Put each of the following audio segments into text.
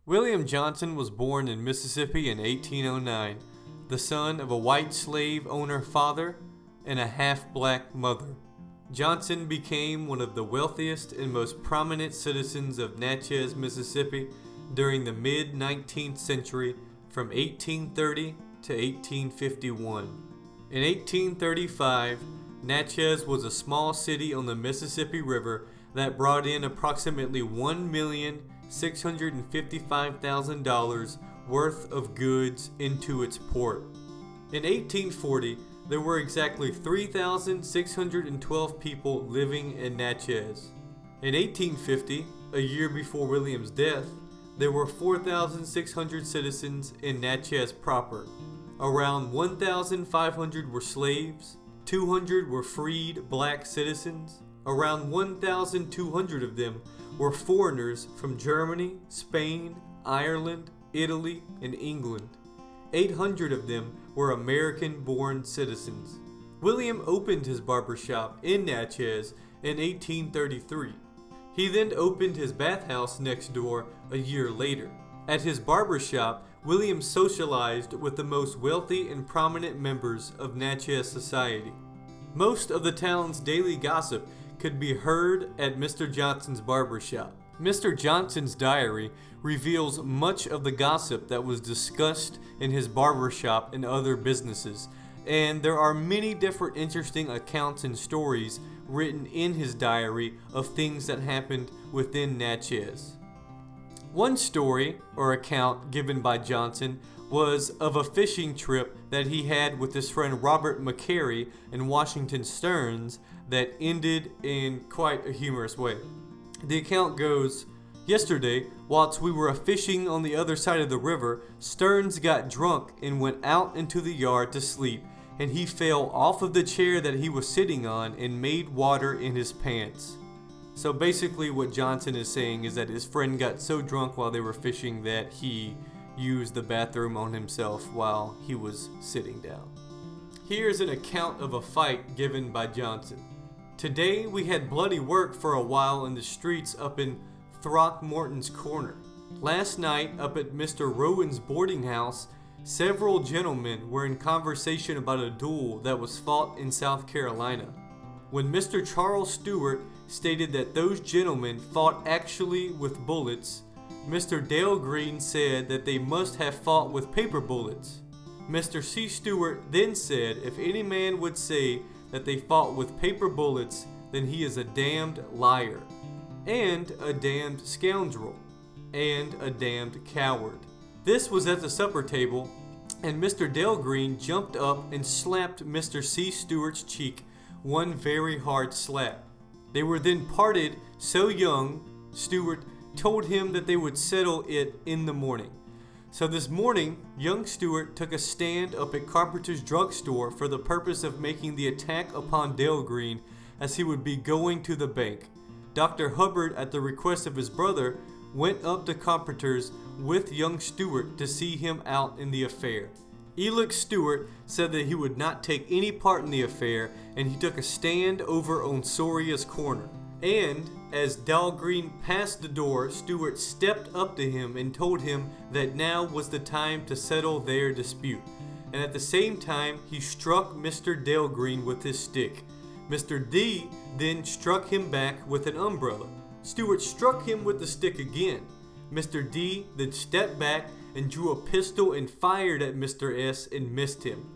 William Johnson was born in Mississippi in 1809, the son of a white slave owner father and a half-black mother. Johnson became one of the wealthiest and most prominent citizens of Natchez, Mississippi during the mid-19th century from 1830 to 1851. In 1835, Natchez was a small city on the Mississippi River that brought in approximately $1,655,000 worth of goods into its port. In 1840, there were exactly 3,612 people living in Natchez. In 1850, a year before William's death, there were 4,600 citizens in Natchez proper. Around 1,500 were slaves, 200 were freed black citizens, around 1,200 of them were foreigners from Germany, Spain, Ireland, Italy, and England. 800 of them were American-born citizens. William opened his barber shop in Natchez in 1833. He then opened his bathhouse next door a year later. At his barber shop, William socialized with the most wealthy and prominent members of Natchez society. Most of the town's daily gossip could be heard at Mr. Johnson's barber shop. Mr. Johnson's diary reveals much of the gossip that was discussed in his barber shop and other businesses, and there are many different interesting accounts and stories written in his diary of things that happened within Natchez. One story or account given by Johnson was of a fishing trip that he had with his friend Robert McCary and Washington Stearns that ended in quite a humorous way. The account goes, "Yesterday, whilst we were fishing on the other side of the river, Stearns got drunk and went out into the yard to sleep, and he fell off of the chair that he was sitting on and made water in his pants." So basically what Johnson is saying is that his friend got so drunk while they were fishing that he used the bathroom on himself while he was sitting down. Here's an account of a fight given by Johnson. "Today we had bloody work for a while in the streets up in Throckmorton's Corner. Last night up at Mr. Rowan's boarding house, several gentlemen were in conversation about a duel that was fought in South Carolina. When Mr. Charles Stewart stated that those gentlemen fought actually with bullets, Mr. Dale Green said that they must have fought with paper bullets. Mr. C. Stewart then said if any man would say that they fought with paper bullets, then he is a damned liar, and a damned scoundrel, and a damned coward." This was at the supper table, and Mr. Dale Green jumped up and slapped Mr. C. Stewart's cheek one very hard slap. They were then parted so young, Stewart told him that they would settle it in the morning. So this morning, young Stewart took a stand up at Carpenter's drugstore for the purpose of making the attack upon Dale Green as he would be going to the bank. Dr. Hubbard, at the request of his brother, went up to Carpenter's with young Stewart to see him out in the affair. Elix Stewart said that he would not take any part in the affair, and he took a stand over on Soria's corner. And as Dale Green passed the door, Stewart stepped up to him and told him that now was the time to settle their dispute. And at the same time, he struck Mr. Dale Green with his stick. Mr. D then struck him back with an umbrella. Stewart struck him with the stick again. Mr. D then stepped back and drew a pistol and fired at Mr. S and missed him.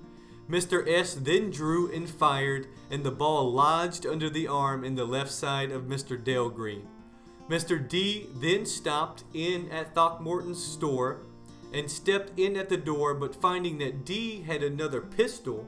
Mr. S then drew and fired, and the ball lodged under the arm in the left side of Mr. Dale Green. Mr. D then stopped in at Throckmorton's store and stepped in at the door, but finding that D had another pistol,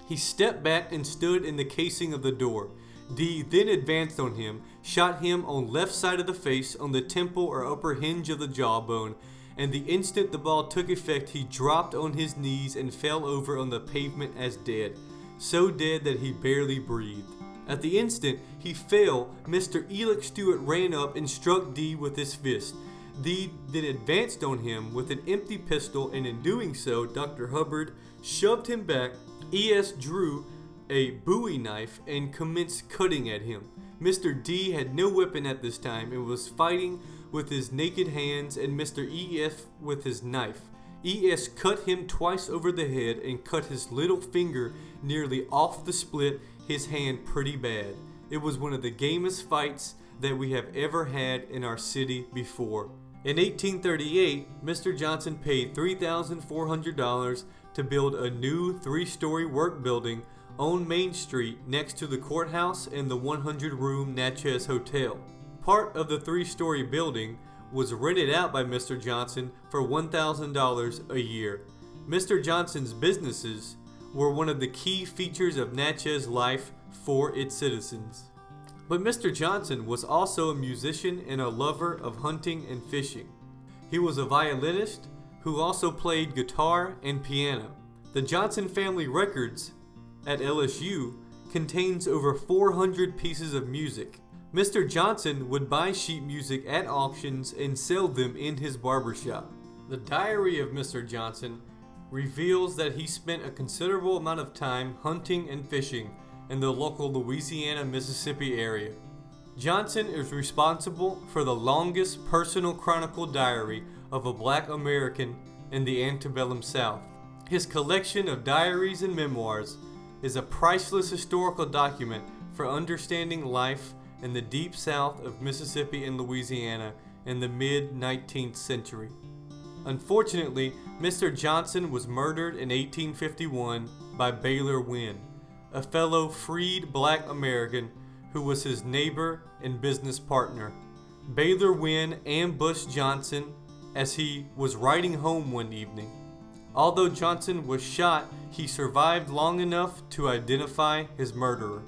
he stepped back and stood in the casing of the door. D then advanced on him, shot him on left side of the face on the temple or upper hinge of the jawbone, and the instant the ball took effect, he dropped on his knees and fell over on the pavement as dead, so dead that he barely breathed. At the instant he fell, Mr. Elix Stewart ran up and struck D with his fist. D then advanced on him with an empty pistol, and in doing so, Dr. Hubbard shoved him back. E.S. drew a bowie knife and commenced cutting at him. Mr. D had no weapon at this time and was fighting with his naked hands and Mr. E.F. with his knife. E.S. cut him twice over the head and cut his little finger nearly off the split his hand pretty bad. It was one of the gamest fights that we have ever had in our city before. In 1838, Mr. Johnson paid $3,400 to build a new 3-story work building on Main Street next to the courthouse and the 100-room Natchez Hotel. Part of the 3-story building was rented out by Mr. Johnson for $1,000 a year. Mr. Johnson's businesses were one of the key features of Natchez life for its citizens. But Mr. Johnson was also a musician and a lover of hunting and fishing. He was a violinist who also played guitar and piano. The Johnson family records at LSU contains over 400 pieces of music. Mr. Johnson would buy sheet music at auctions and sell them in his barbershop. The diary of Mr. Johnson reveals that he spent a considerable amount of time hunting and fishing in the local Louisiana-Mississippi area. Johnson is responsible for the longest personal chronicle diary of a black American in the antebellum South. His collection of diaries and memoirs is a priceless historical document for understanding life in the deep south of Mississippi and Louisiana in the mid-19th century. Unfortunately, Mr. Johnson was murdered in 1851 by Baylor Wynn, a fellow freed black American who was his neighbor and business partner. Baylor Wynn ambushed Johnson as he was riding home one evening. Although Johnson was shot, he survived long enough to identify his murderer.